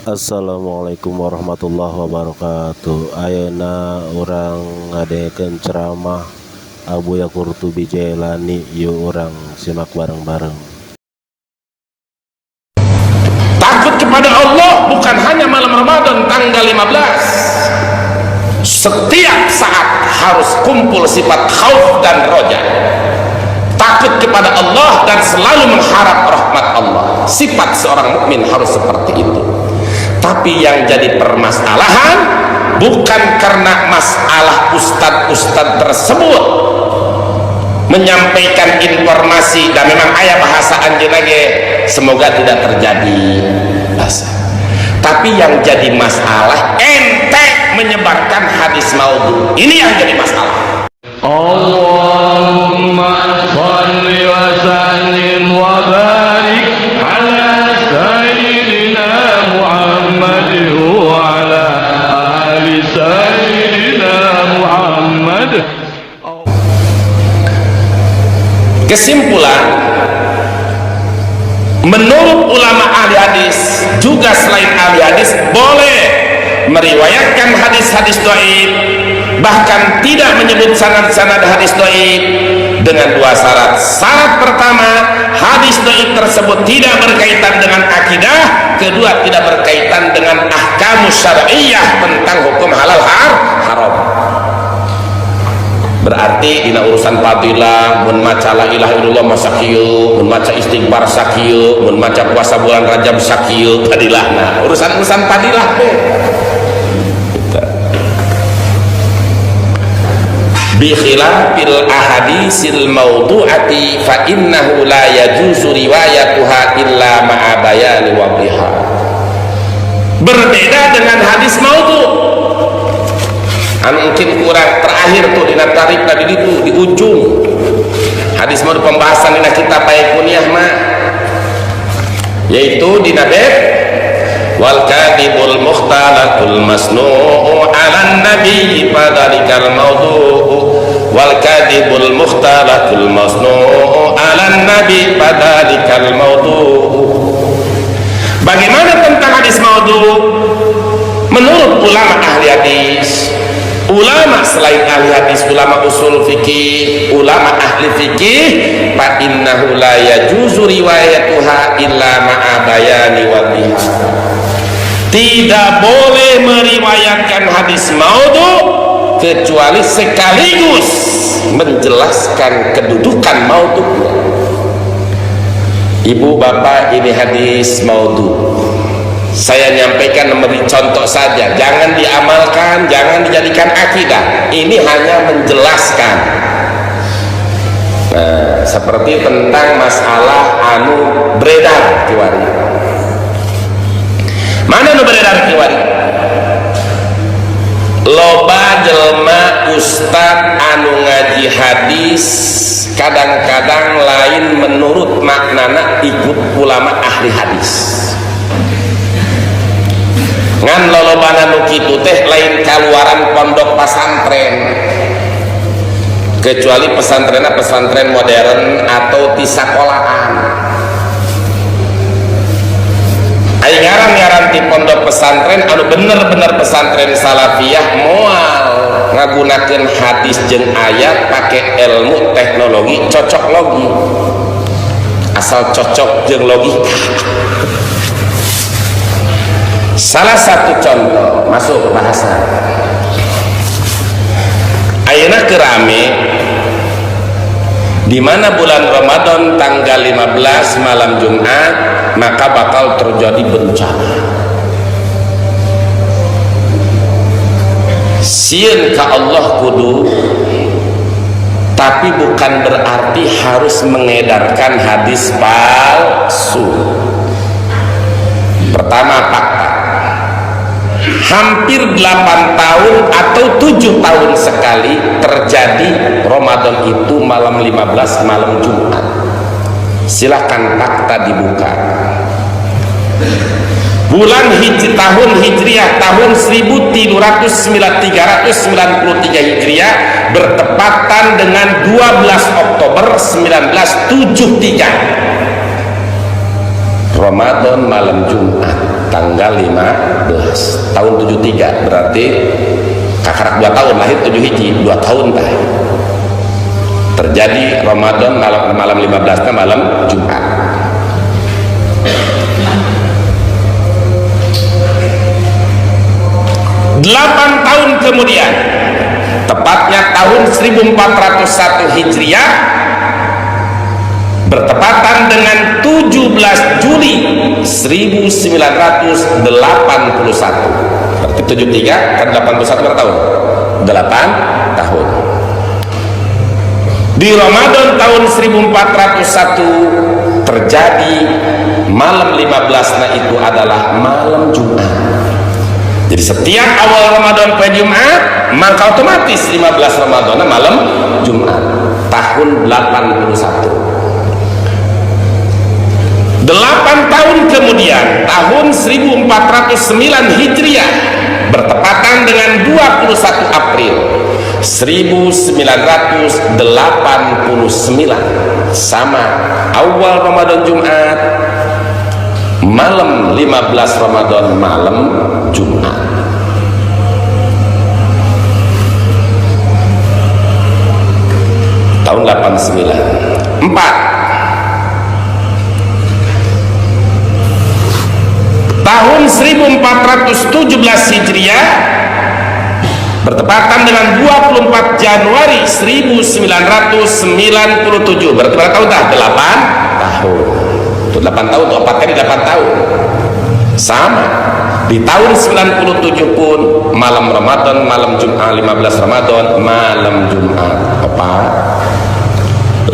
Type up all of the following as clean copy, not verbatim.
Assalamualaikum warahmatullahi wabarakatuh. Ayeuna orang ngadekeun ceramah Abu Qurtubi Jailani, yuk orang simak bareng-bareng. Takut kepada Allah bukan hanya malam Ramadan tanggal 15. Setiap saat harus kumpul sifat khauf dan roja. Takut kepada Allah dan selalu mengharap rahmat Allah. Sifat seorang mukmin harus seperti itu. Tapi yang jadi permasalahan bukan karena masalah ustadz-ustadz tersebut menyampaikan informasi dan memang ayah bahasa anjeun lagi semoga tidak terjadi bahasa. Tapi yang jadi masalah ente menyebarkan hadis maudhu. Ini yang jadi masalah. Allahumma shalli wa sallim wa barik ala sayyidina Muhammad wa ala ali sayyidina Muhammad. Kesimpulan, menurut ulama ahli hadis juga selain ahli hadis boleh meriwayatkan hadis-hadis dhaif, bahkan tidak menyebut sanad-sanad hadis dhaif dengan dua syarat. Syarat pertama, hadis dhaif tersebut tidak berkaitan dengan akidah. Kedua, tidak berkaitan dengan ahkamus syar'iyyah tentang hukum halal haram. Berarti dina urusan fadilah mun maca la ilaha illallah masakieu, mun maca istighfar sakieu, mun maca puasa bulan Rajab sakieu fadilahna. Urusan-urusan fadilah bi khilafil ahadisil mawdu'ati fa innahu la yajuzu riwayatuha illa ma'a bayani wadhiha. Berbeda dengan hadis maudhu. Mungkin kurang terakhir tuh dina tarik tadi itu di ujung hadis maudhu pembahasan dina kitab Baiquniyah mah, yaitu dina bab wal kadibul mukhtalatul masnu'u 'alan nabi fadzalikal maudhu'u wal kadibul mukhtalatul masnu'u 'alan nabi fadzalikal maudhu'u. Bagaimana tentang hadis maudhu? Menurut ulama ahli hadis, ulama selain ahli hadis, ulama usul fikih, ulama ahli fikih, fa innahu la yajuzu riwayatuha illa ma'a bayani wadhiha. Tidak boleh meriwayatkan hadis maudhu kecuali sekaligus menjelaskan kedudukan maudhu'nya. Ibu bapak, ini hadis maudhu. Saya nyampaikan memberi contoh saja, jangan diamalkan, jangan dijadikan akidah. Ini hanya menjelaskan. Nah, seperti tentang masalah anu beredar kiwari. Mana nu beredar kiwari? Loba jelma ustad anu ngaji hadis kadang-kadang lain menurut maknana ikut ulama ahli hadis. Ngan lolobana nu kitu teh lain kaluaran pondok pesantren, kecuali pesantrennya pesantren modern atau di sekolahan. Aing ngaran di pondok pesantren anu bener-bener pesantren salafiyah moal ngagunakeun hadis jeung ayat pakai ilmu teknologi cocok logi, asal cocok jeung logika. Salah satu contoh masuk bahasa ayeuna kerame di mana bulan Ramadan tanggal 15 malam Jumat maka bakal terjadi bencana. Sieun ka Allah kudu, tapi bukan berarti harus mengedarkan hadis palsu. Pertama, fakta hampir 8 tahun atau 7 tahun sekali terjadi Ramadan itu malam 15 malam Jumat. Silahkan fakta dibuka. Bulan tahun Hijriah tahun 1393 Hijriah bertepatan dengan 12 Oktober 1973 Ramadan malam Jumat. tanggal 15 tahun 73, berarti kakarak 2 tahun, lahir 7 Hiji, 2 tahun dah terjadi Ramadan malam 15 malam Jumat. Delapan tahun kemudian, tepatnya tahun 1401 Hijriah, bertepatan dengan 17 Juli 1981, berarti 73 kan 81 berapa tahun? 8 tahun. Di Ramadan tahun 1401 terjadi malam 15, nah itu adalah malam Jumat. Jadi setiap awal Ramadan pada Jumat, maka otomatis 15 Ramadan malam Jumat tahun 81. 8 tahun kemudian, tahun 1409 Hijriah, bertepatan dengan 21 April 1989, sama awal Ramadan Jumat, malam 15 Ramadan malam Jumat. Tahun 89. 4 tahun 1417 Hijriah, bertepatan dengan 24 Januari 1997, berarti berapa tahun dah? 8 tahun. Itu 8 tahun, 4 kali 8 tahun. Sama di tahun 97 pun malam Ramadan malam Jumat, 15 Ramadan malam Jumat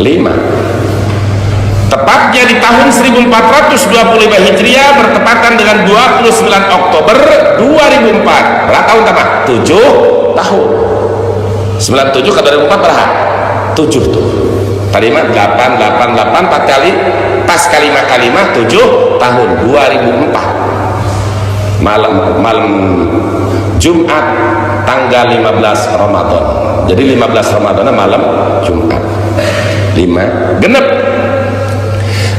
5. Tepatnya di tahun 1425 Hijriah, bertepatan dengan 29 Oktober 2004. Berapa tahun tambah? 7 tahun. 97 ke 2004 berapa? 7 tuh. Tadi mah 8 4 kali, pas kalimat 7 tahun 2004. Malam Jumat tanggal 15 Ramadan. Jadi 15 Ramadan malam Jumat. 5 genep.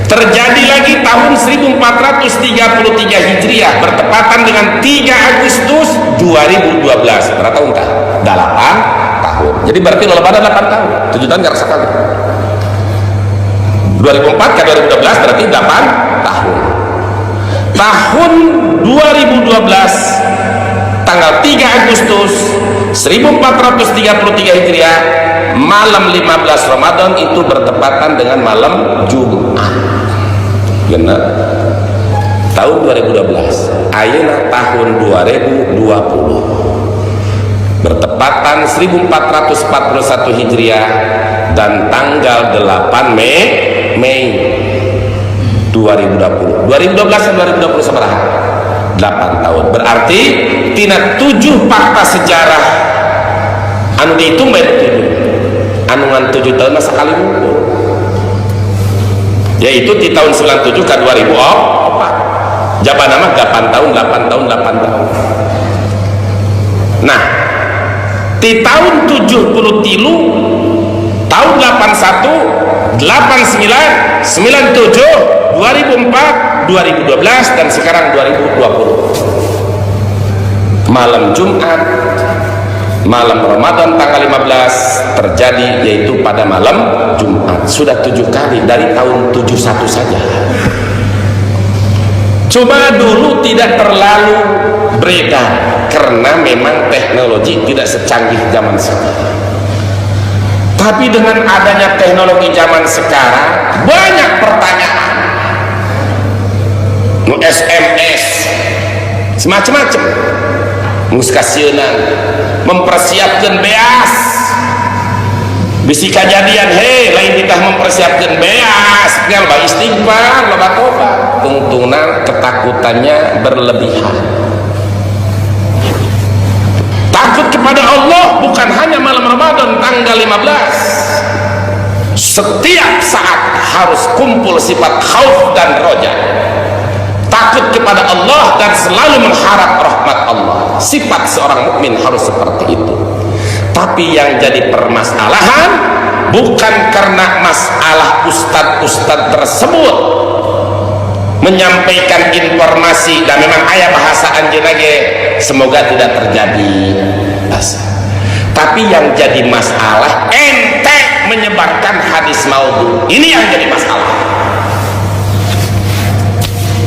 Terjadi lagi tahun 1433 Hijriah, bertepatan dengan 3 Agustus 2012. Berapa tahun kah? 8 tahun. Jadi berarti lebaran 8 tahun. 7 tahun nggak sekali. 2004 ke 2012 berarti 8 tahun. Tahun 2012 tanggal 3 Agustus 1433 Hijriah, malam 15 Ramadan itu bertepatan dengan malam Jumat. Genap tahun 2012, ayeuna tahun 2020, bertepatan 1441 Hijriah dan tanggal 8 Mei 2020. 2012 dan 2020 sabaraha? 8 tahun. Berarti tina 7 fakta sejarah anu dihitung bae 7. Anu ngan 7 tahun masa kali ngumpul. Yaitu di tahun 97 ke 2004. Jaban nama 8 tahun. Nah, di tahun 70 tahun 81, 89, 97, 2004, 2012 dan sekarang 2020. Malam Jumat, malam Ramadan tanggal 15 terjadi, yaitu pada malam Jumat. Sudah 7 kali dari tahun 71 saja. Cuma dulu tidak terlalu beredar karena memang teknologi tidak secanggih zaman sekarang. Tapi dengan adanya teknologi zaman sekarang, banyak pertanyaan, SMS, semacam-macam, muskasieunan, mempersiapkan beas, bisi kejadian, lain kita mempersiapkan beas, loba istighfar, loba tobat, tungtungan ketakutannya berlebihan. Takut kepada Allah bukan hanya malam Ramadan tanggal 15. Setiap saat harus kumpul sifat khauf dan roja. Takut kepada Allah dan selalu mengharap rahmat Allah. Sifat seorang mukmin harus seperti itu. Tapi yang jadi permasalahan bukan karena masalah ustadz-ustadz tersebut, menyampaikan informasi dan memang ayat bahasa anjeun lagi semoga tidak terjadi tapi yang jadi masalah ente menyebarkan hadis maudhu. Ini yang jadi masalah.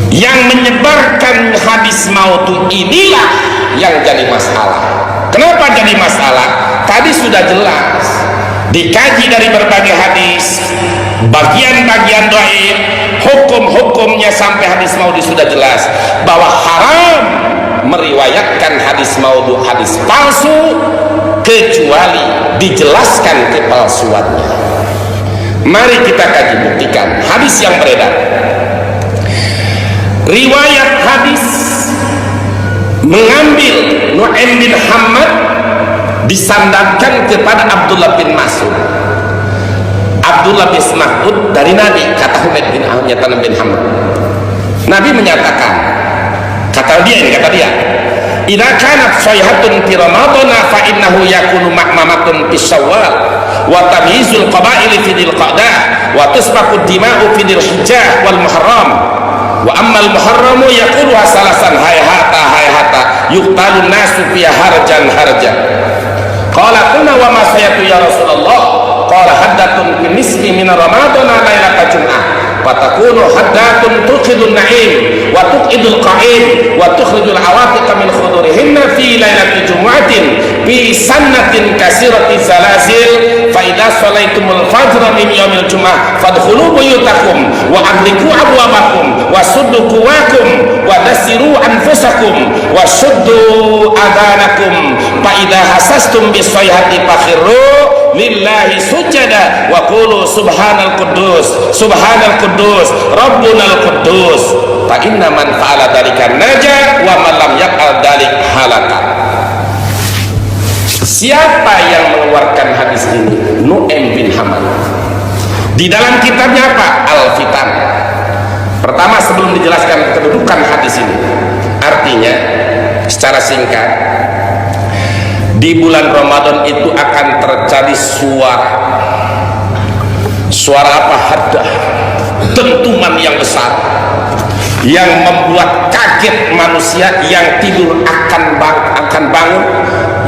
Yang menyebarkan hadis maudhu inilah yang jadi masalah. Kenapa jadi masalah? Tadi sudah jelas dikaji dari berbagai hadis, bagian-bagian dhaif, hukum-hukumnya sampai hadis maudhu sudah jelas bahwa haram meriwayatkan hadis maudhu, hadis palsu, kecuali dijelaskan kepalsuannya. Mari kita kaji, buktikan hadis yang beredar. Riwayat hadis mengambil Nu'aim bin Hammad disandarkan kepada Abdullah bin Mas'ud. Abdullah bin Mas'ud dari Nabi, kata Humaid bin Ahmad bin Hammad. Nabi menyatakan, kata dia, idza kanat sayhatun fi ramadhan fa innahu yakunu ma'mamatun fi syawal wa tamyizul qaba'il fi dzil qa'dah wa tusbaqu dima'u fi dzil hijjah wal muharram wa ammal muharramu yaquluha salasan hayhata yuqtalu nasu fiha harjan qala kunna wa ma sayatu ya Rasulullah qala haddatun fi nisfi min ramadhan lailata jum'ah fatakunu haddatun tuqidun na'im wa tuqidul qa'im wa tukhrijul awatiqa min khudurihinna fi lailati jumu'atin fi sannatin kasirati zalazil fa idza salaitumul fajra min yaumil jumu'ah fadkhulu buyutakum wa adriku abwabakum wa suddu quwakum wa dasiru anfusakum wa shuddu adanakum fa idza hasastum bis sayhati fakhiru lillahi sujada wa qulu subhanal quddus rabbunal quddus fa inna man fa'ala dzalika naja wa man lam yaqal dzalik halaka. Siapa yang mengeluarkan hadis ini? Nu'aim bin Hammad. Di dalam kitabnya apa? Al-Fitan. Pertama, sebelum dijelaskan kedudukan hadis ini, artinya secara singkat, di bulan Ramadan itu akan terjadi suara apa? Haddah, dentuman yang besar yang membuat kaget manusia. Yang tidur akan bangun,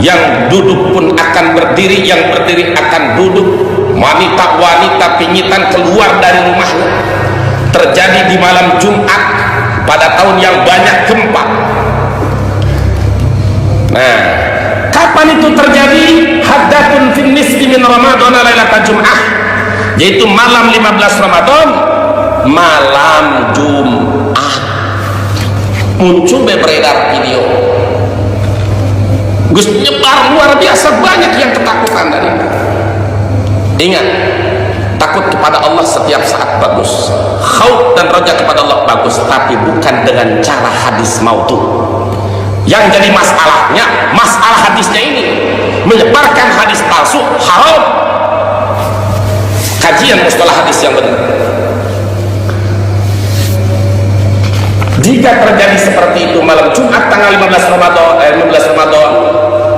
yang duduk pun akan berdiri, yang berdiri akan duduk, wanita-wanita pingitan keluar dari rumahnya. Terjadi di malam Jumat pada tahun yang banyak gempa. Nah, kapan itu terjadi? Haddatun fin nisfi min Ramadan lailata Jum'ah, yaitu malam 15 Ramadan, malam Jumat. Muncul beredar video, Gus nyebar luar biasa, banyak yang ketakutan dari itu. Ingat, takut kepada Allah setiap saat bagus, khauf dan raja kepada Allah bagus, tapi bukan dengan cara hadis maudhu. Yang jadi masalahnya, masalah hadisnya ini menyebarkan hadis palsu haram. Kajian mustalah hadis yang benar. Jika terjadi seperti itu malam Jumat tanggal 15 Ramadan,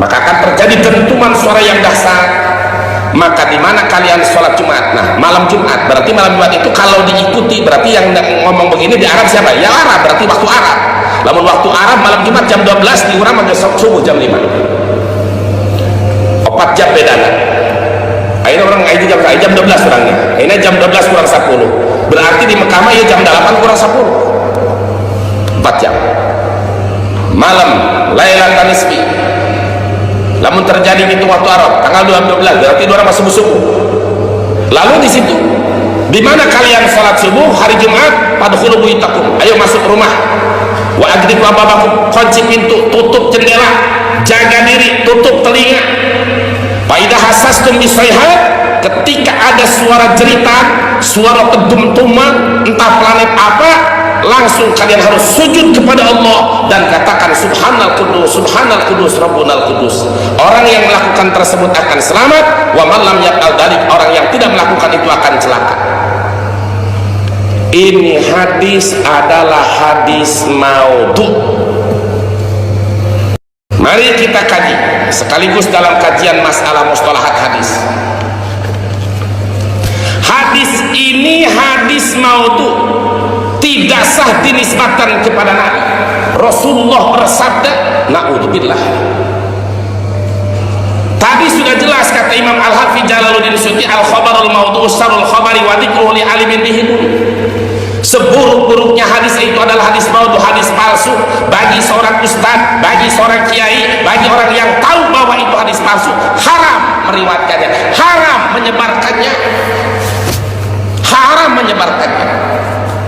maka akan terjadi dentuman suara yang dahsyat. Maka di mana kalian sholat Jumat? Nah, malam Jumat berarti malam Jumat itu kalau diikuti berarti yang ngomong begini di Arab siapa? Ya Arab, berarti waktu Arab. Namun waktu Arab malam Jumat jam 12 diurang sampai subuh jam 5. 4 jam bedanya. Akhirnya orang ngaji jam 12 orangnya. Ini jam 12 kurang 10. Berarti di Mekah ya jam 8 kurang 10. 4 jam. Malam Lailatul Nisfi. Namun terjadi itu waktu Arab tanggal 12 berarti orang masuk subuh. Lalu di situ di mana kalian salat subuh hari Jumat, fadkhulu buyutakum, ayo masuk rumah. Wa agriku ababakum, kunci pintu, tutup jendela, jaga diri, tutup telinga. Fa idza hasastum bisayhat, ketika ada suara jeritan, suara kedum-tuman, entah planet apa, langsung kalian harus sujud kepada Allah dan katakan subhanal kudus rabbunal kudus. Orang yang melakukan tersebut akan selamat, wa man lam yaqal dzalik, orang yang tidak melakukan itu akan celaka. Ini hadis adalah hadis maudhu. Mari kita kaji sekaligus dalam kajian masalah mustalahat hadis. Hadis ini hadis maudhu, tidak sah dinisbatkan kepada Nabi. Rasulullah bersabda, naudzubillah. Tadi sudah jelas kata Imam Al-Hafidz Jalaluddin Suyuti, al-khabarul maudhu syarrul khabari wa dzikruhu li alimin bihi. Seburuk-buruknya hadis itu adalah hadis maudhu, hadis palsu bagi seorang ustaz, bagi seorang kiai, bagi orang yang tahu bahwa itu hadis palsu. Haram meriwayatkannya, haram menyebarkannya, haram menyebarkannya.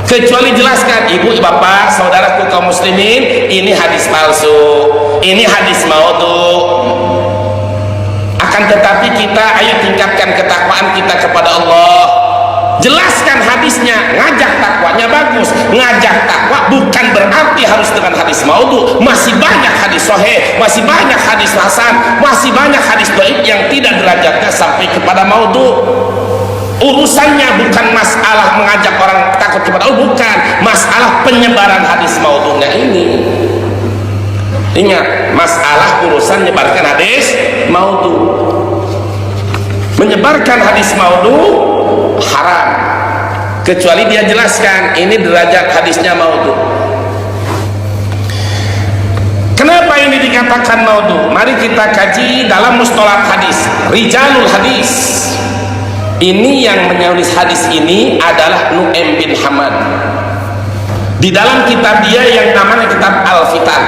Kecuali jelaskan, ibu, bapak, saudaraku kaum muslimin, ini hadis palsu, ini hadis maudhu. Akan tetapi kita ayo tingkatkan ketakwaan kita kepada Allah. Jelaskan hadisnya, ngajak takwanya bagus. Ngajak takwa bukan berarti harus dengan hadis maudhu. Masih banyak hadis sahih, masih banyak hadis hasan, masih banyak hadis dhaif yang tidak derajatnya sampai kepada maudhu. Urusannya bukan masalah mengajak orang takut kepada Allah, bukan masalah penyebaran hadis maudhunya ini. Ingat, masalah urusan menyebarkan hadis maudhu. Menyebarkan hadis maudhu haram, kecuali dia jelaskan ini derajat hadisnya maudhu. Kenapa ini dikatakan maudhu? Mari kita kaji dalam mustalah hadis, rijalul hadis. Ini yang menulis hadis ini adalah Nu'aim bin Hamad. Di dalam kitab dia yang namanya kitab Al-Fitan.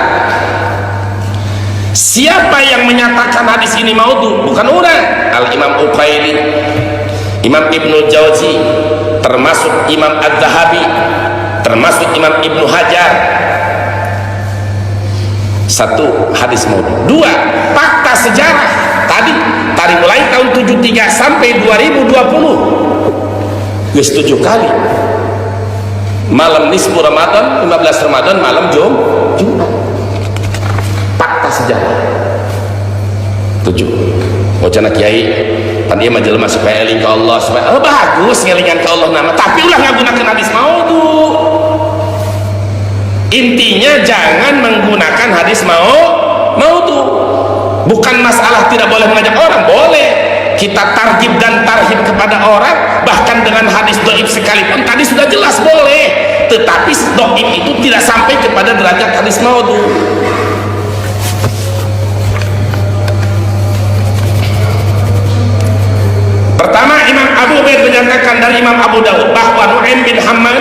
Siapa yang menyatakan hadis ini maudhu? Bukan orang. Al-Imam Uqaili, Imam Ibnu Jauzi, termasuk Imam Az-Zahabi, termasuk Imam Ibnu Hajar. Satu, hadis maudhu. Dua, fakta sejarah. Tadi mulai tahun 73 sampai 2020 7 kali malam nisfu Ramadan, 15 Ramadan, malam Jumat. Fakta sejarah 7. Wacana kiai tadi majelis supaya eling ke Allah, supaya bagus ngelingan ke Allah nama, tapi ulah menggunakan hadis maudhu. Intinya jangan menggunakan hadis maudhu. Bukan masalah tidak boleh mengajak orang, boleh kita targhib dan tarhib kepada orang, bahkan dengan hadis dhaif sekalipun tadi sudah jelas boleh, tetapi dhaif itu tidak sampai kepada derajat hadis maudhu. Pertama, Imam Abu Ubaid menyatakan dari Imam Abu Dawud bahwa Nu'aim bin Hammad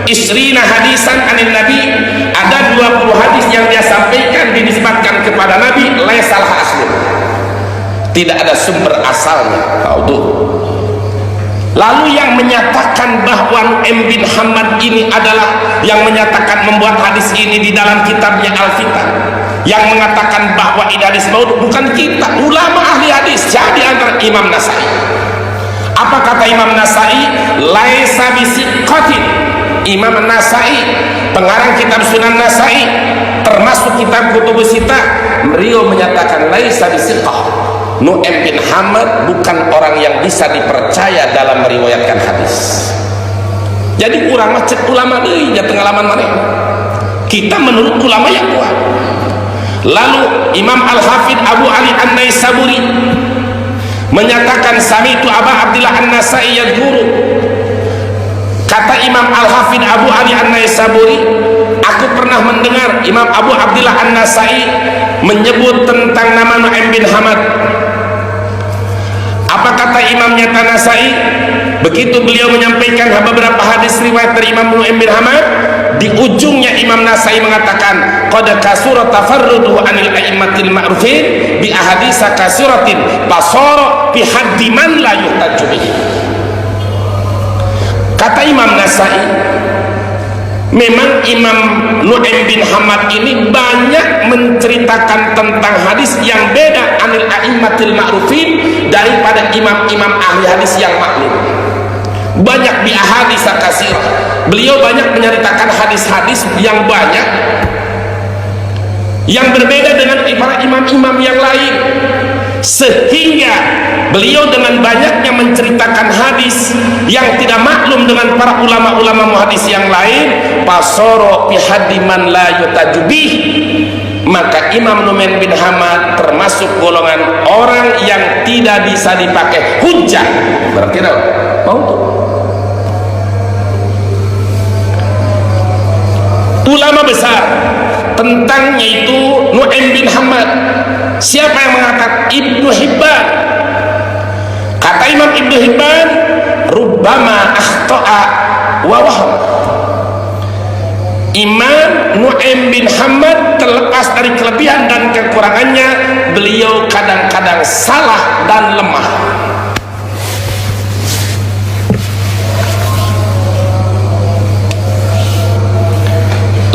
isrina hadisan anin Nabi, ada 20 hadis yang dia sampaikan dinisbatkan kepada Nabi, laisal asli, tidak ada sumber asalnya. Lalu yang menyatakan bahwa Nu'aim bin Hammad ini adalah yang menyatakan membuat hadis ini di dalam kitabnya Al-Fitan, yang mengatakan bahwa ini hadis maudhu, bukan kita, ulama ahli hadis. Jadi antara Imam Nasai, apa kata Imam Nasai? Laisa bisiqatin. Imam Nasai, pengarang kitab Sunan Nasai, termasuk kitab Kutubus Sittah, beliau menyatakan laisa bisiqah. Nu'aim bin Hammad bukan orang yang bisa dipercaya dalam meriwayatkan hadis. Jadi kurang macet ulama deui nya pengalaman mana? Kita menurut ulama yang kuat. Lalu Imam Al-Hafidz Abu Ali An-Naisaburi menyatakan sami'tu Aba Abdillah An-Nasai yadhkuru. Kata Imam Al-Hafidz Abu Ali An-Naisaburi, aku pernah mendengar Imam Abu Abdillah An-Nasai menyebut tentang nama Nu'aim bin Hammad. Apa kata Imamnya Tanasai? Begitu beliau menyampaikan beberapa hadis riwayat dari Imam Nu'aim bin Hammad, di ujungnya Imam Nasai mengatakan qad kasura tafarrudu anil a'immatil ma'rufin bi ahaditsa kasiratin basara bi haddi man la yuhtaju bihi. Kata Imam Nasai, memang Imam Nu'aim bin Hammad ini banyak menceritakan tentang hadis yang beda anil a'immatil ma'rufin daripada imam-imam ahli hadis yang maklum. Banyak bi ahaditsa kasirah, beliau banyak menceritakan hadis-hadis yang banyak yang berbeda dengan para imam-imam yang lain, sehingga beliau dengan banyaknya menceritakan hadis yang tidak maklum dengan para ulama-ulama muhadis yang lain, pasoro bihaddi man la yutajubih, maka Imam Nu'aim bin Hammad termasuk golongan orang yang tidak bisa dipakai hujjah. Berarti mau tuh ulama besar tentang yaitu Nu'aim bin Hammad. Siapa yang mengatakan? Ibnu Hibban. Kata Imam Ibnu Hibban, rubbama akhta'a wa waham. Imam Nu'aim bin Hammad terlepas dari kelebihan dan kekurangannya, beliau kadang-kadang salah dan lemah.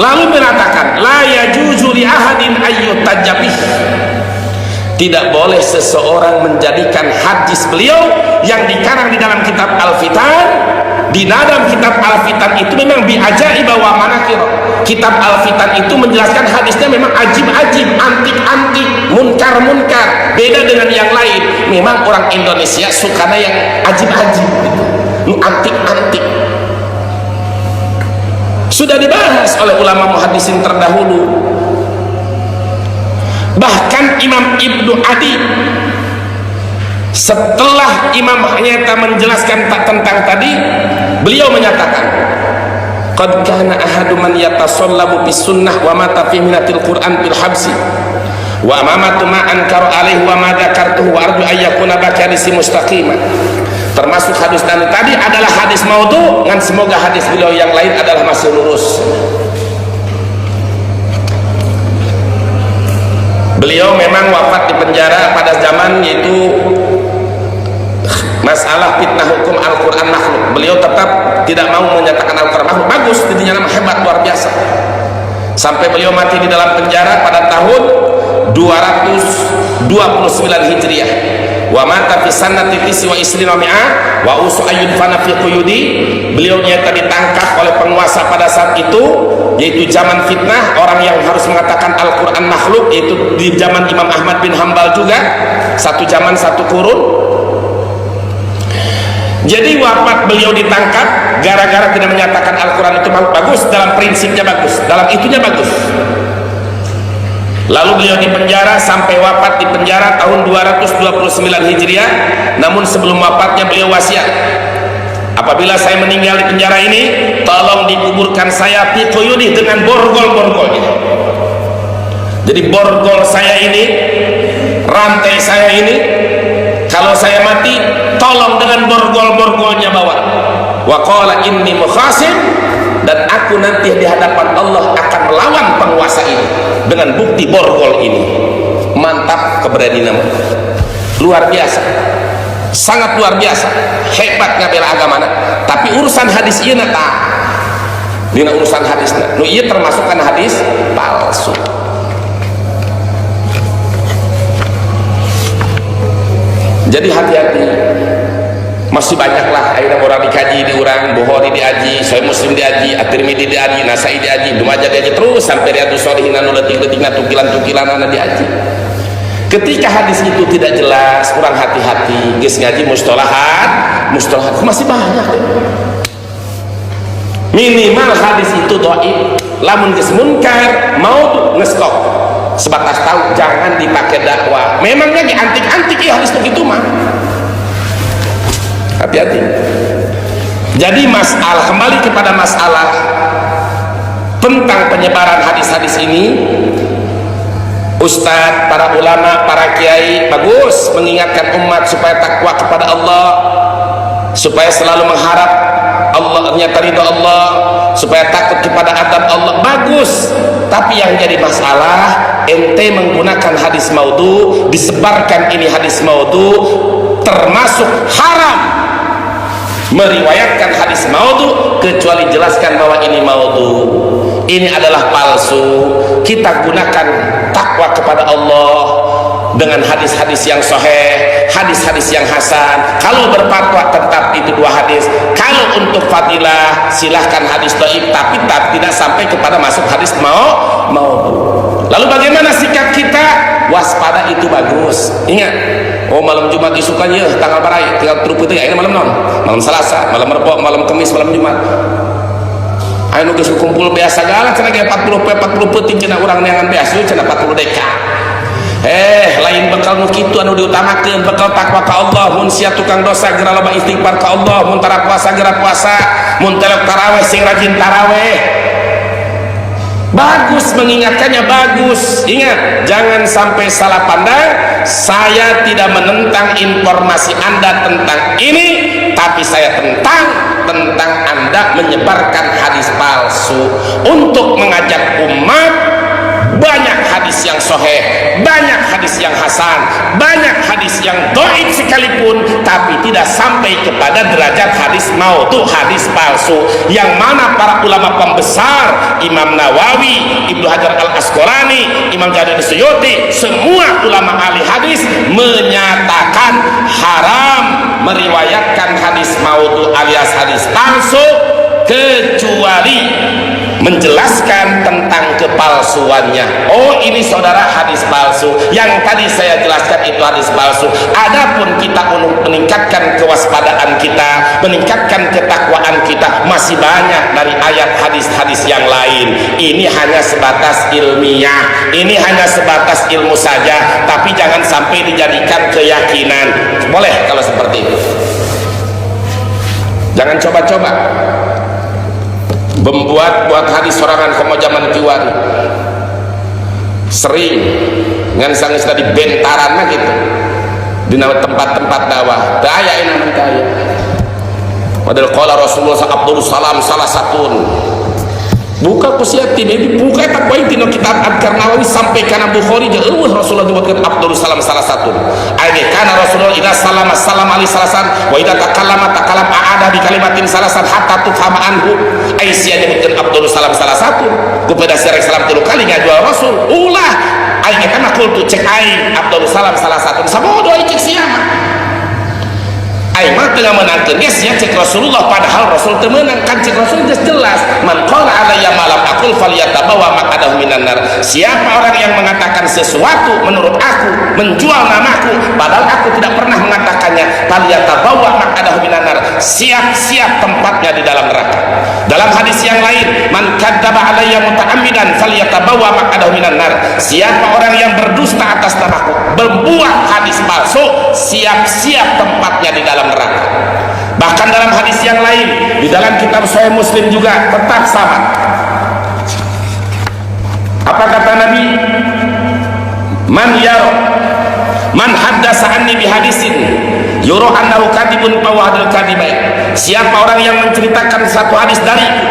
Lalu mengatakan, la yajuzu li ahadin ayyutajabih. Tidak boleh seseorang menjadikan hadis beliau yang dikarang di dalam kitab Al-Fitan. Di dalam kitab Al-Fitan itu memang bi'ajaib wa manakir. Kitab Al-Fitan itu menjelaskan hadisnya memang ajib-ajib, antik-antik, munkar-munkar, beda dengan yang lain. Memang orang Indonesia sukanya yang ajib-ajib gitu, antik-antik. Sudah dibahas oleh ulama muhaddisin terdahulu. Bahkan Imam Ibnu Adi setelah Imam Hanyata menjelaskan tentang tadi, beliau menyatakan, qad kana ahadu man yatasallabu bis sunnah wa mata fi minatil Qur'an bil habsi wa amamatu ma ankara alaihi wa ma dzakartuhu wa arju ayyakuna bakarisi mustaqimah. Termasuk hadis tadi adalah hadis maudhu, dan semoga hadis beliau yang lain adalah masih lurus. Beliau memang wafat di penjara pada zaman yaitu masalah fitnah hukum Al-Quran makhluk. Beliau tetap tidak mau menyatakan Al-Quran makhluk. Bagus, dirinya nama hebat, luar biasa. Sampai beliau mati di dalam penjara pada tahun 229 Hijriah. Wa mata fi sanati tisi wa isrina mi'ah wa usu ayyud fana fi quyudi. Beliau nyata ditangkap oleh penguasa pada saat itu, yaitu zaman fitnah, orang yang harus mengatakan Al-Quran makhluk, yaitu di zaman Imam Ahmad bin Hambal juga, satu zaman satu kurun. Jadi wafat beliau ditangkap gara-gara tidak menyatakan Al-Quran itu makhluk. Bagus, dalam prinsipnya bagus, dalam itunya bagus. Lalu beliau dipenjara sampai wafat di penjara tahun 229 Hijriah. Namun sebelum wafatnya beliau wasiat, apabila saya meninggal di penjara ini, tolong dikuburkan saya fi quyudi dengan borgol-borgolnya. Jadi borgol saya ini, rantai saya ini, kalau saya mati, tolong dengan borgol-borgolnya bawa. Wa qala inni mukhasim, dan aku nanti di hadapan Allah akan melawan penguasa ini dengan bukti borgol ini. Mantap keberanian, luar biasa, sangat luar biasa, hebat ngabela agama. Tapi urusan hadis ieu na tah, dina urusan hadisna nu ieu termasuk kan hadis palsu. Jadi hati-hati. Masih banyaklah ayeuna orang dikaji di urang, Bukhari diaji, Sahih Muslim diaji, At-Tirmidzi diaji, Nasai diaji, Ibnu Majah diaji, terus sampai Riyadhus Shalihin anu leutik-leutikna tukilan-tukilanana diaji. Ketika hadis itu tidak jelas, kurang hati-hati, geus ngaji mustalahat masih banyak. Minimal hadis itu dhaif, lamun geus munkar mau ngestop. Sebatas tahu, jangan dipakai dakwah. Memangnya di antik-antik ya hadis begitu mah. Hati-hati. Jadi masalah, kembali kepada masalah tentang penyebaran hadis-hadis ini, Ustadz, para ulama, para kiai bagus mengingatkan umat supaya takwa kepada Allah, supaya selalu mengharap Allahnya ridha Allah, supaya takut kepada adab Allah, bagus. Tapi yang jadi masalah, ente menggunakan hadis maudhu, disebarkan ini hadis maudhu, termasuk haram meriwayatkan hadis maudhu kecuali jelaskan bahwa ini maudhu, ini adalah palsu. Kita gunakan takwa kepada Allah dengan hadis-hadis yang sahih, hadis-hadis yang hasan. Kalau berfatwa tetap itu dua hadis. Kalau untuk fadilah silahkan hadis dhaif, tapi tidak sampai kepada masuk hadis maudhu. Lalu bagaimana sikap kita? Waspada itu bagus. Ingat, oh malam Jumat isukannya tanggal barai, tinggal teruput ya, ini malam non, malam Selasa, malam Rebo, malam Kamis, malam Jumat. Ayo geus kumpul biasa segala cenah ge 40 peuting cenah urang neangan biasa cenah 40 deka. Lain bekal nu kitu anu diutamakeun, bekal takwa ka Allah, mun sia tukang dosa geura loba istighfar ka Allah, mun tara puasa geura puasa, mun telek tarawih sing rajin tarawih. Bagus mengingatkannya, bagus. Ingat, jangan sampai salah pandang. Saya tidak menentang informasi Anda tentang ini, tapi saya tentang Anda menyebarkan hadis palsu untuk mengajak umat. Banyak hadis yang sahih, banyak hadis yang hasan, banyak hadis yang dhaif sekalipun, tapi tidak sampai kepada derajat hadis maudhu, hadis palsu, yang mana para ulama pembesar, Imam Nawawi, Ibnu Hajar Al-Asqalani, Imam Jalaluddin Suyuti, semua ulama ahli hadis menyatakan haram meriwayatkan hadis maudhu alias hadis palsu, kecuali menjelaskan tentang kepalsuannya. Oh, ini saudara hadis palsu, yang tadi saya jelaskan itu hadis palsu. Adapun kita untuk meningkatkan kewaspadaan kita, meningkatkan ketakwaan kita, masih banyak dari ayat hadis-hadis yang lain. Ini hanya sebatas ilmiah, ini hanya sebatas ilmu saja, tapi jangan sampai dijadikan keyakinan. Boleh kalau seperti itu. Jangan coba-coba buat hadis sorangan komo zaman kiwari. Sering ngan sangis tadi bentaran gitu di tempat-tempat dakwah daya enak daya. Padahal qala Rasulullah Abdul Salam salah satun buka kusiatin ini buka tak baik dino kitab Adkar Nawawi sampai kana Bukhari je Rasulullah disebutkan Abdul Salam salah satun. Aini kana Rasulullah idza salama salam alaihi salasan wa idza takallama a'ada bi kalimatin salasan hatta tufhama anhu. Aisyah disebutkan Abdul Salam salah satu kepada syarik salam 3 kali ngajual Rasul ulah aini kana qultu cek aing Abdul Salam salah satu sabodo cek siapa Aimah tengah menangkan yes ya cek Rasulullah, padahal Rasul temenang kan cek Rasul jelas man qala alayya malam aqul falyatabawa maq'adahu minan nar. Siapa orang yang mengatakan sesuatu menurut aku menjual namaku padahal aku tidak pernah mengatakannya, falyatabawa maq'adahu minan nar, siap-siap tempatnya di dalam neraka. Dalam hadis yang lain, man kadzdzaba alayya muta'ammidan falyatabawa maq'adahu minan nar. Siapa orang yang berdusta atas namaku, berbuat hadis palsu, siap-siap tempatnya di dalam neraka. Bahkan dalam hadis yang lain di dalam kitab Sahih Muslim juga tetap sama. Apa kata Nabi? Man haddasa anni bihadisin yura annahu kadibun aw hadal kadibai. Siapa orang yang menceritakan satu hadis dariku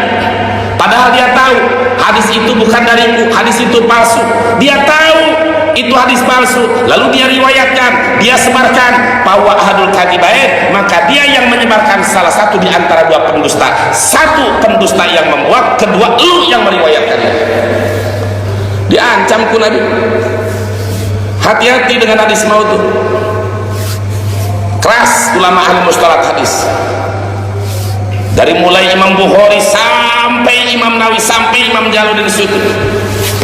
padahal dia tahu hadis itu bukan dariku, hadis itu palsu, dia tahu itu hadis palsu, lalu dia riwayatkan, dia sebarkan, bahwa ahadul kadibain, maka dia yang menyebarkan salah satu di antara dua pendusta. Satu pendusta yang membuat, kedua lu yang meriwayatkannya. Diancam ku Nabi. Hati-hati dengan hadis maudhu. Keras ulama ahli mustalah hadis. Dari mulai Imam Bukhari sampai Imam Nawawi sampai Imam Jalaluddin Suyuti.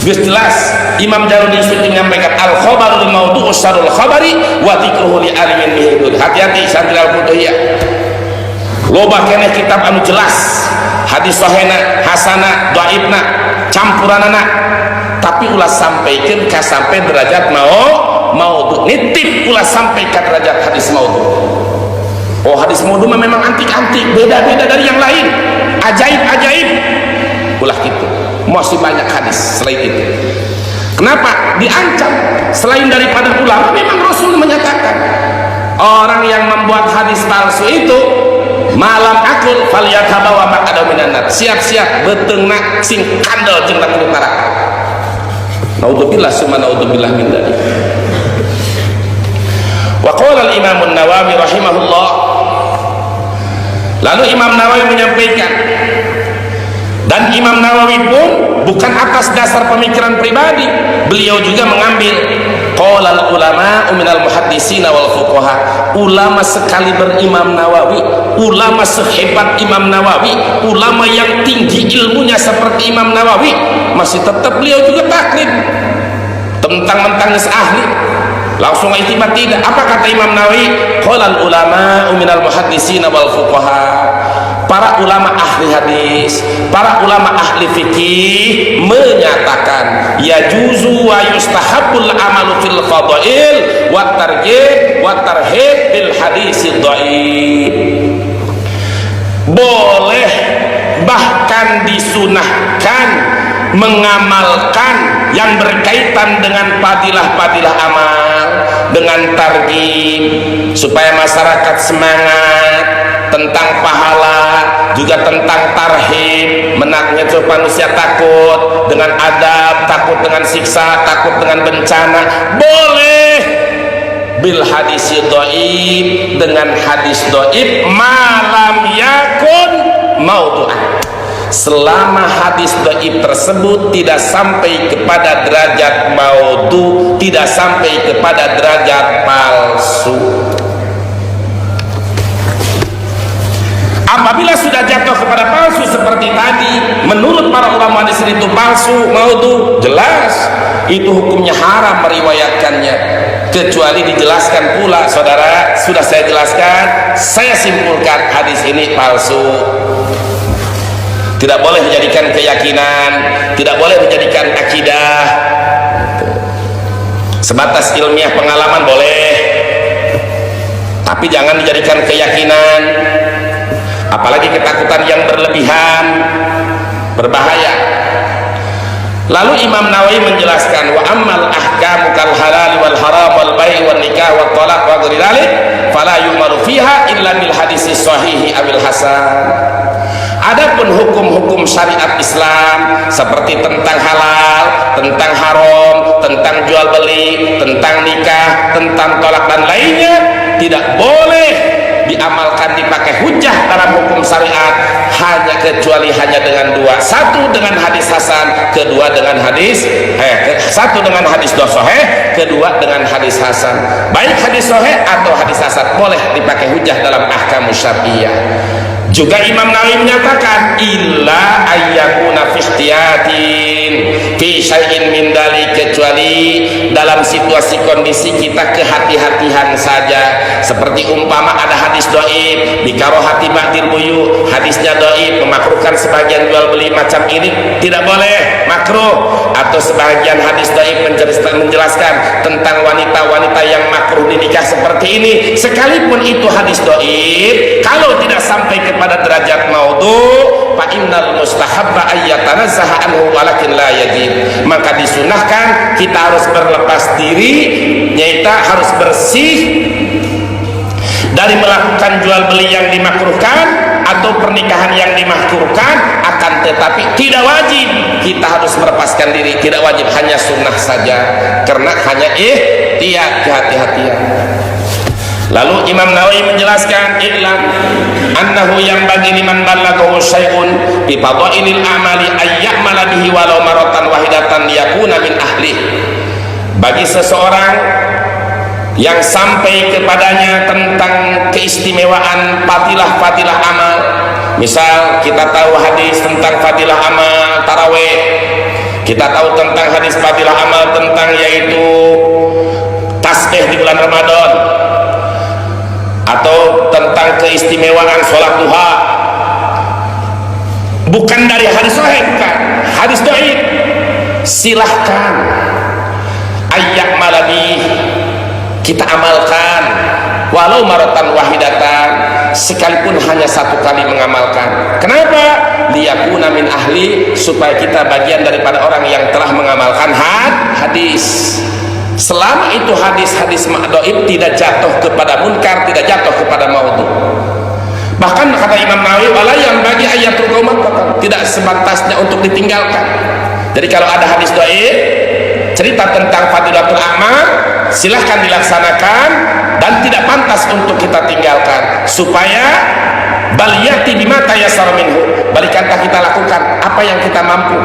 Jelas Imam Jalaluddin Suyuti menyampaikan al-khabarul maudhu syarrul khabari wa dzikruhu li alimin bihudud. Hati-hati santri al-Qudhiyah. Loba keneh kitab anu jelas hadis sahihna, hasana, dhaifna, campuranana, tapi ulah sampaikan ka sampai derajat maudhu. Nitip ulah sampai ka derajat hadis maudhu. Oh, hadis maudhu memang antik-antik, beda-beda dari yang lain, ajaib-ajaib. Ulah gitu. Masih banyak hadis selain itu. Kenapa diancam? Selain daripada ulama, memang Rasul menyatakan orang yang membuat hadis palsu itu malam akul falyatabawa maq'adahu minan nar. Siap-siap beteungna sing kandel jeung neraka neraka. Naudzubillah summa naudzubillah min dzalik. Wa qala al-Imam an-Nawawi rahimahullah. Lalu Imam Nawawi menyampaikan, dan Imam Nawawi pun bukan atas dasar pemikiran pribadi, beliau juga mengambil qala ulama minal muhaddisin wal fuqaha. Ulama sekali berimam Nawawi, ulama sehebat Imam Nawawi, ulama yang tinggi ilmunya seperti Imam Nawawi, masih tetap beliau juga taklid tentang ahli. Langsung itibat tidak. Apa kata Imam Nawawi? Qala ulama minal muhaddisin wal fuqaha. Para ulama ahli hadis, para ulama ahli fikih menyatakan ya juzu wa yustahabul amalu fil fadail wa targhib bil hadis dhaif. Boleh bahkan disunahkan mengamalkan yang berkaitan dengan fadilah-fadilah amal, dengan targhib supaya masyarakat semangat tentang pahala, juga tentang tarhib, menaknya manusia takut dengan adab, takut dengan siksa, takut dengan bencana. Boleh bil hadis dhaif, dengan hadis dhaif malam yakun maudhu'an, selama hadis dhaif tersebut tidak sampai kepada derajat maudhu, tidak sampai kepada derajat palsu. Apabila sudah jatuh kepada palsu seperti tadi, menurut para ulama hadis itu palsu, maudhu, jelas itu hukumnya haram meriwayatkannya, kecuali dijelaskan pula. Saudara, sudah saya jelaskan, saya simpulkan hadis ini palsu. Tidak boleh dijadikan keyakinan, tidak boleh dijadikan akidah. Sebatas ilmiah pengalaman boleh, tapi jangan dijadikan keyakinan. Apalagi ketakutan yang berlebihan, berbahaya. Lalu Imam Nawawi menjelaskan, wa ammal ahkamu kal halal wal haram wal bai' wal nikah wat talaq wa ghairi dzalik fala yu'maru fiha illa bil hadis sahih abil hasan. Adapun hukum-hukum syariat Islam seperti tentang halal, tentang haram, tentang jual beli, tentang nikah, tentang tolak dan lainnya tidak boleh diamalkan, dipakai hujah dalam hukum syariat kecuali hanya dengan dua: satu dengan hadis hasan, kedua dengan hadis satu dengan hadis sahih, kedua dengan hadis hasan. Baik hadis sahih atau hadis hasan boleh dipakai hujah dalam ahkam syariah. Juga Imam Nawawi menyatakan, illa ayyakuna fi ihtiyatin fi syai'in min dalik, kecuali dalam situasi kondisi kita kehati-hatian saja, seperti umpama ada hadis dhaif bikarohati ba'dil buyu, hadisnya dhaif memakruhkan sebagian jual beli macam ini tidak boleh, makruh. Atau sebagian hadis dhaif menjelaskan tentang wanita-wanita yang makruh dinikah seperti ini, sekalipun itu hadis dhaif, kalau tidak sampai kepada derajat maudhu, fa innal mustahabba ayyatanazzaha anhu walakin la yajib, maka disunahkan kita harus berlepas diri, yaitu harus bersih dari melakukan jual beli yang dimakruhkan atau pernikahan yang dimakruhkan, akan tetapi tidak wajib kita harus melepaskan diri, tidak wajib, hanya sunnah saja, karena hanya kehati-hatian. Lalu Imam Nawawi menjelaskan, i'lam annahu yang bagi liman balaghahu syai'un bi fadailil amali ayyamala bihi walau maratan wahidatan yakuna min ahli. Bagi seseorang yang sampai kepadanya tentang keistimewaan fadilah-fadilah amal, misal kita tahu hadis tentang fadilah amal tarawih, kita tahu tentang hadis fadilah amal tentang yaitu tasbih di bulan Ramadan, atau tentang keistimewaan sholat duha, bukan dari hadis sahih, bukan hadis dhaif, silahkan ayyak malabi, kita amalkan walau maratan wahidatan, sekalipun hanya satu kali mengamalkan. Kenapa? Liyakuna min ahli, supaya kita bagian daripada orang yang telah mengamalkan hadis. Selama itu hadis-hadis dhaif tidak jatuh kepada munkar, tidak jatuh kepada maudhu. Bahkan kata Imam Nawawi, wala yang bagi ayatul qaumat, tidak sebatasnya untuk ditinggalkan. Jadi kalau ada hadis dhaif cerita tentang fadilatul amal, silahkan dilaksanakan dan tidak pantas untuk kita tinggalkan, supaya baliyati bima tayassara minhu, balikanlah kita lakukan apa yang kita mampu.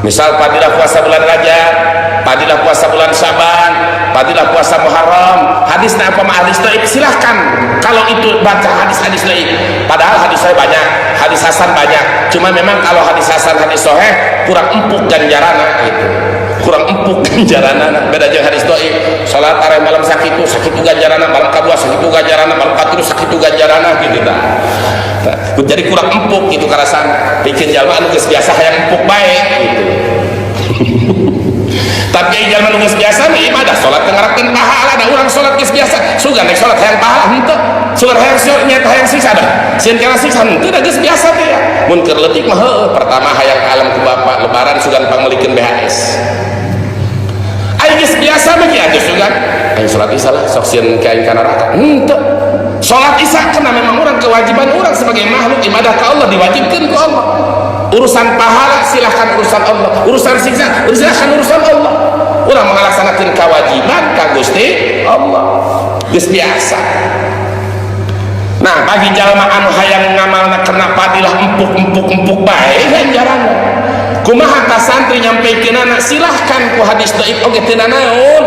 Misal fadilah puasa bulan Rajab, fadilah puasa bulan Syaban, fadilah puasa Muharram, hadisnya apa hadis dhaif, silahkan kalau itu baca hadis-hadis dhaif. Padahal hadis dhaif banyak, hadis hasan banyak, cuma memang kalau hadis hasan, hadis sahih kurang empuk ganjaranna gitu, kurang empuk ganjaranna. Beda jeung hadis dhaif, salat are malam sakitu ganjaranna, malam kadua sakitu ganjaranna, malam katilu sakitu ganjaranna gitu dah. Jadi kurang empuk gitu karasan, bikin jalma anu geus biasa hayang empuk bae gitu. Tapi jalan geus biasa mah ibadah salat ngarakeun pahala, ada urang salat geus biasa sugan nek salat hayang pahala henteu, sugan hayang nyata hayang siksa dah, sieun kana siksa henteu da geus biasa teh ya. Mun keur leutik mah heueuh, pertama hayang ka alam ku bapa lebaran sugan panglikeun BHS. Ai geus biasa mah kieu sugan aing salat isya lah sok sieun ka aing ka neraka. Henteu. Salat isya karena memang orang kewajiban orang sebagai makhluk ibadah ke Allah diwajibkan ke Allah. Urusan pahala silahkan urusan Allah, urusan siksa silahkan urusan Allah. Orang melaksanakan kewajiban ka Gusti Allah geus biasa. Nah bagi jalma anu hayang ngamalna kena padilah empuk bae ganjaranna. Kumaha ka santri nyampeikeunana silahkan ku hadis dhaif oge teu naon.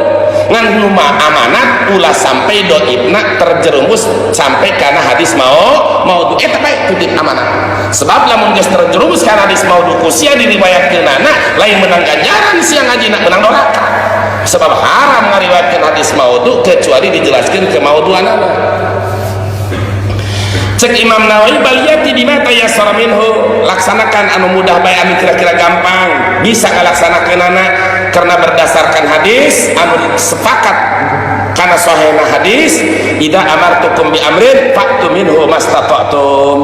Ngan rumah amanat ulah sampai doibna terjerumus sampai karena hadis mau eta bae titip amanat. Sebab lamun geus terjerumus karena hadis maudhu kusia diriwayatkeunana lain menang ganjaran sia ngajina menang doraka. Sebab haram ngariwayatkeun hadis maudhu kecuali dijelaskeun kemaudhuanana. Cek Imam Nawawi baliyati bima tayassara minhu, laksanakan anu mudah bae anu kira-kira gampang bisa ngalaksanakeunana karena berdasarkan hadis anu sepakat karena sahihna hadis idza amartukum bi amrin fa'tu minhu mastata'tum.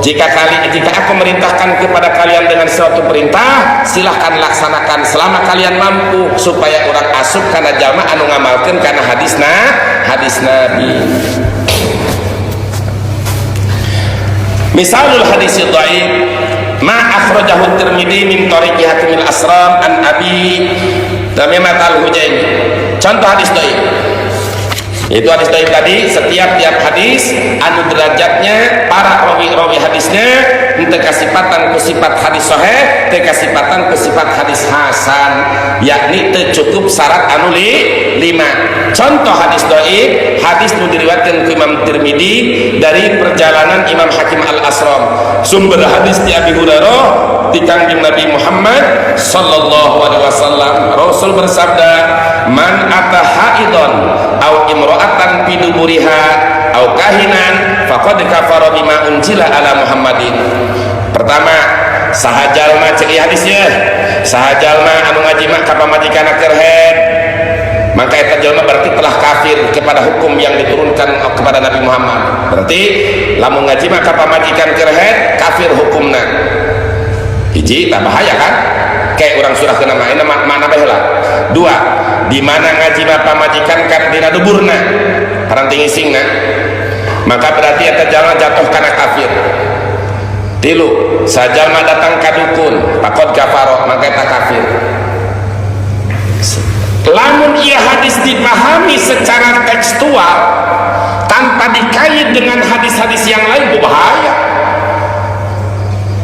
Jika aku merintahkan kepada kalian dengan suatu perintah silahkan laksanakan selama kalian mampu, supaya orang asup kana jalma anu ngamalkeun kana hadis Nabi. Misalul hadis dhaif ma akhrajahu Tirmidzi min tariqi Hatim al-Asram an Abi Tamimah al-Hujaimi. Contoh hadis dhaif. Itu hadis dhaif tadi setiap hadis anu derajatnya para rawi hadisnya teu kasipatan ku sifat hadis sahih, teu kasipatan ku sifat hadis hasan, yakni teu cukup syarat anu 5. Contoh hadis dhaif, hadis nu diriwayatkeun ku Imam Tirmidzi dari perjalanan Imam Hakim Al-Asram. Sumber hadis di Abi Hurairah di Kangjeng Nabi Muhammad sallallahu alaihi wasallam. Rasul bersabda, "Man ata haidon au imra'atan fi duburiha au kahinan faqad kafara bima unzila ala Muhammadin." Pertama, sahajalma cek hadisnya, sahajalma anu ngajima ka pamajikanna keur haid, maka eta jalma berarti telah kafir kepada hukum yang diturunkan kepada Nabi Muhammad. Berarti lamun ngajima ka pamajikan keur haid kafir hukumna. Hiji, tak bahaya kan? Kayak orang surah kena mana bae heula. 2, di mana ngajima pamajikan ka dina duburna, paranting isingna, maka berarti eta jalma jatuh kana kafir. 3, sajalma datang ka dukun, faqad kafara, maka eta kafir. Lamun ia hadis dipahami secara tekstual tanpa dikait dengan hadis-hadis yang lain bahaya.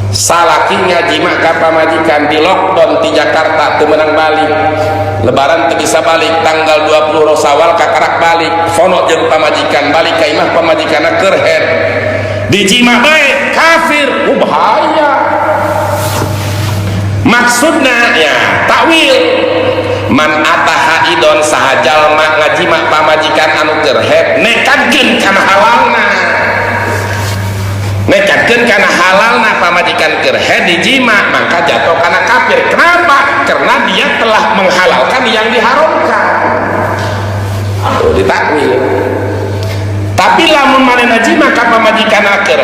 Salaki ngajima ka pamajikan di lockdown di Jakarta teu meunang balik, lebaran teu bisa balik, tanggal 20 Rosawal kakarak balik, fono jeung pamajikan balik ka imah pamajikanna keur haid, dijima bae kafir, bahaya. Maksudna ya takwil, man ataha idon sahajalma ngajima pamajikan anu keur haid nekadkeun kana halalna, nekadkeun kana halalna pamajikan keur haid dijima, maka jatuh kana kafir. Kenapa? Karena dia telah menghalalkan yang diharamkan. Ditakwil. Tapi lamun manehna jima ka pamajikan keur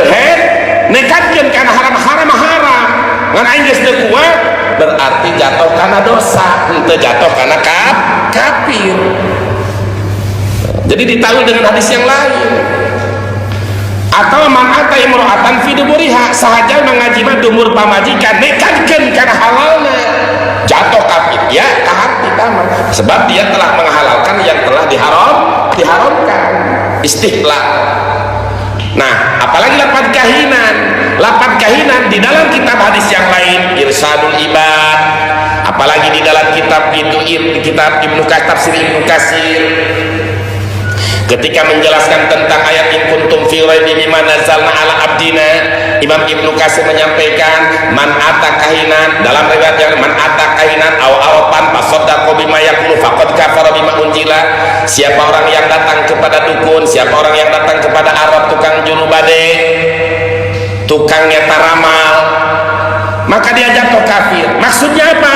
haid nekadkeun kana haram ngan aing geus teu kuat, berarti jatuh kana dosa, henteu jatuh kana kafir. Jadi ditakwil dengan hadis yang lain. Atau man ata imra'atan fi duburiha, sahaja mangajima dumur pamajikan nekadkeun kana halalna, jatuh kafir ya kahati taman, sebab dia telah menghalalkan yang telah diharamkan, istihlal. Nah, apalagi lapan kahinan di dalam kitab hadis yang lain Irsadul Ibad, apalagi di dalam kitab kitab Ibnu Tafsir Ibnu Katsir ketika menjelaskan tentang ayat in kuntum fi raibin mimma nazzalna ala abdina, Imam Ibnu Katsir menyampaikan man ata kahinan, dalam riwayat yang man ata kahinan aw arafan fasaddaqa bima yaqulu faqad kafara bima unzila. Siapa orang yang datang kepada dukun, siapa orang yang datang kepada arab, tukang junubade, tukang nyata ramal, maka dia jatuh kafir. Maksudnya apa?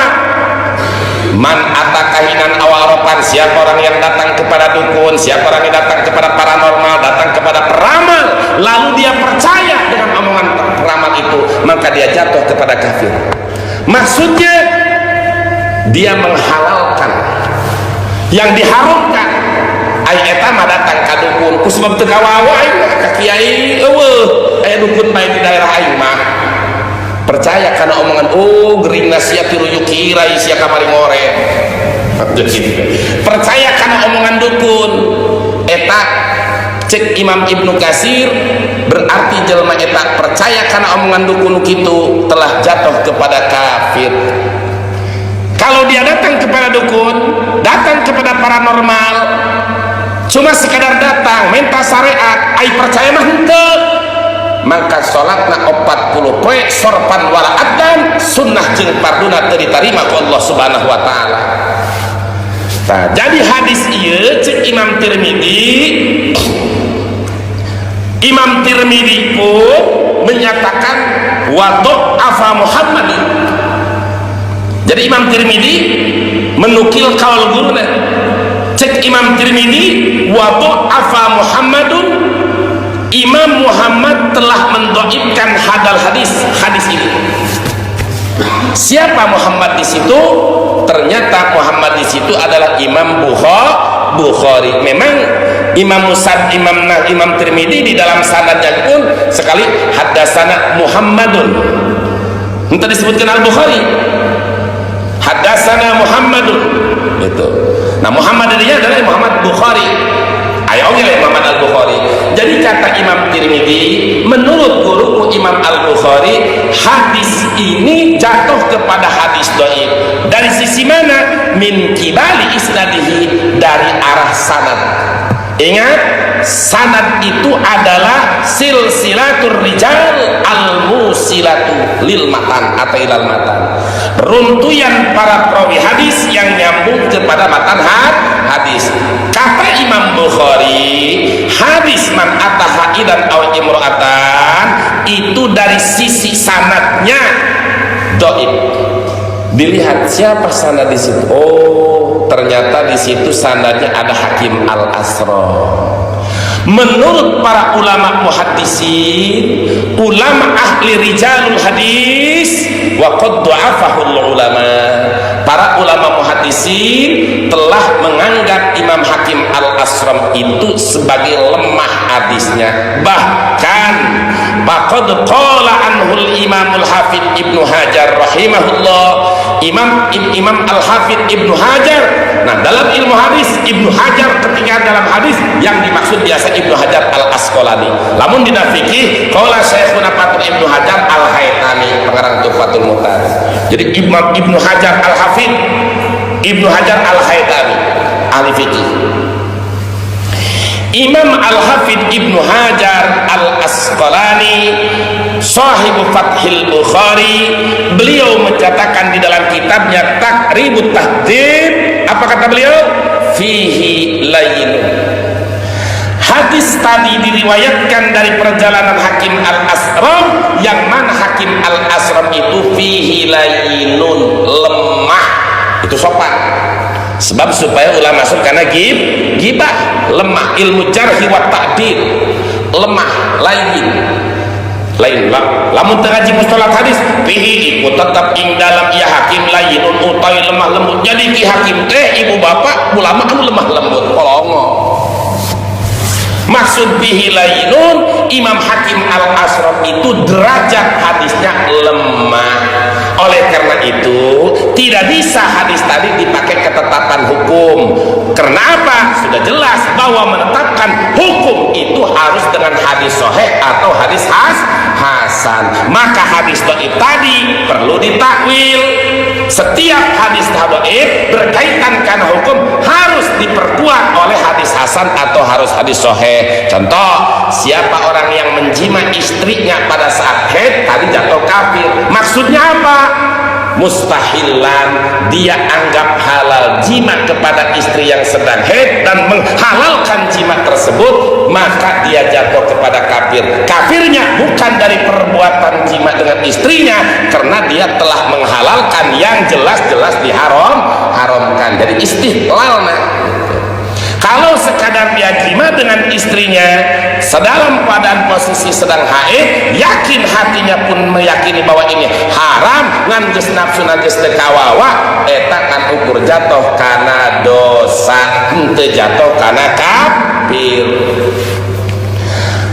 Man atakahinan awaropan, siapa orang yang datang kepada dukun, siapa orang yang datang kepada paranormal, datang kepada peramal, lalu dia percaya dengan omongan peramal itu, maka dia jatuh kepada kafir. Maksudnya dia menghalalkan yang diharamkan. Ai eta mah datang ka dukun ku sebab teu kawawa aing ka kiai eueuh aya dukun bae di daerah aing mah. Percaya karena omongan geringna sia tilu yukirai sia kamari ngore. Percaya karena omongan dukun. Eta cek Imam Ibnu Katsir berarti jelema eta percaya karena omongan dukun kitu telah jatuh kepada kafir. Kalau dia datang kepada dukun, datang kepada paranormal, cuma sekadar datang minta syariat, ai percaya mah henteu, maka sholatna 40 poe sorpan wala adan, sunnah jeung farduna teu ditarima ku Allah Subhanahu wa taala. Nah, jadi hadis ieu cek Imam Tirmidzi pun menyatakan wa dha'afa Muhammadin. Jadi Imam Tirmidzi menukil kaul guruna cek Imam Tirmidzi wa dha'afa Muhammadun, Imam Muhammad telah mendoibkan hadis ini. Siapa Muhammad di situ? Ternyata Muhammad di situ adalah Imam Bukhari. Memang Imam Tirmidzi di dalam sanadnya pun sekali haddatsana Muhammadun, entah disebutkan Al-Bukhari, haddatsana Muhammadun itu. Nah, Muhammad ini adalah Muhammad Bukhari. Ayo oleh Muhammad Al-Bukhari. Jadi kata Imam Tirmidzi, menurut guruku Imam Al-Bukhari, hadis ini jatuh kepada hadis dhaif. Dari sisi mana? Min kibali isnadihi, dari arah sanad. Ingat, sanad itu adalah silsilatur rijal al-musilatu lil matan atau ilal matan, runtuyan para perawi hadis yang nyambung kepada matan hadis. Kata Imam Bukhari, hadis man ataha idan aw imro'atan itu dari sisi sanadnya dhaif. Dilihat siapa sanad di situ. Oh, ternyata di situ sanadnya ada Hakim Al-Asra. Menurut para ulama muhaddisin, ulama ahli rijalul hadis, wa qad dha'afahu ulama. Para ulama muhaddisin telah menganggap Imam Hakim Al-Asram itu sebagai lemah hadisnya. Bahkan faqad qala anhul Imamul Hafidz Ibnu Hajar rahimahullah. Imam Al-Hafidz Ibnu Hajar. Nah, dalam ilmu hadis Ibnu Hajar ketika dalam hadis yang dimaksud biasa Ibnu Hajar Al-Asqalani. Lamun dina fikih qala Syekhuna Fatul Ibnu Hajar Al-Haytami, pengarang Tuhfatul Mu'taz. Jadi Imam Ibnu Hajar Al-Hafidz Ibnu Hajar Al-Haytami ahli fikih. Imam Al-Hafidz Ibnu Hajar Al-Asqalani sahibu Fathil Bukhari, beliau mencatatkan di dalam kitabnya Taqribut Tahdzib, apa kata beliau? Fihi layin. Hadis tadi diriwayatkan dari perjalanan Hakim Al-Asram, yang mana Hakim Al-Asram itu fihi layinun, lemah, itu sopan. Sebab supaya ulama masuk karena gibah, lemah, ilmu jarhi wa ta'dil, lemah, lain. Lamun ngaji mustalah hadis fihi iku tetap ing dalam ya hakim layinun utawi lemah lembut. Jadi ki hakim teh ibu bapak ulama anu lemah lembut kolongo. Maksud bihi layinun, Imam Hakim Al-Asram itu derajat hadisnya lemah. Oleh karena itu tidak bisa hadis tadi dipakai ketetapan hukum. Karena apa? Sudah jelas bahwa menetapkan hukum itu harus dengan hadis sahih atau hadis hasan. Maka hadis dhaif tadi perlu ditakwil. Setiap hadis dhaif berkaitan karena hukum harus diperkuat oleh hadis hasan atau harus hadis sahih. Contoh, siapa orang yang menjima istrinya pada saat haid tadi jatuh kafir. Maksudnya apa? mustahilan, dia anggap halal jima kepada istri yang sedang haid dan menghalalkan jima tersebut, maka dia jatuh kepada kafir. Kafirnya bukan dari perbuatan jima dengan istrinya, karena dia telah menghalalkan yang jelas-jelas diharamkan. Jadi istihlal. Kalau sekadar dia jima dengan istrinya sedalam keadaan posisi sedang haid, yakin hatinya pun meyakini bahwa ini haram, ngan geus nafsu geus teu kawawa, eta kan ukur jatuh kana dosa, henteu jatuh kana kafir.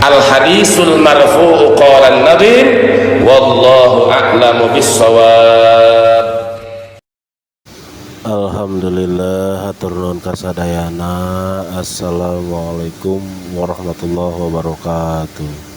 Al hadisul marfu'u qala an-nabi wallahu a'lamu bis-shawab. Alhamdulillah, hatur nuhun kasadayana. Assalamualaikum warahmatullahi wabarakatuh.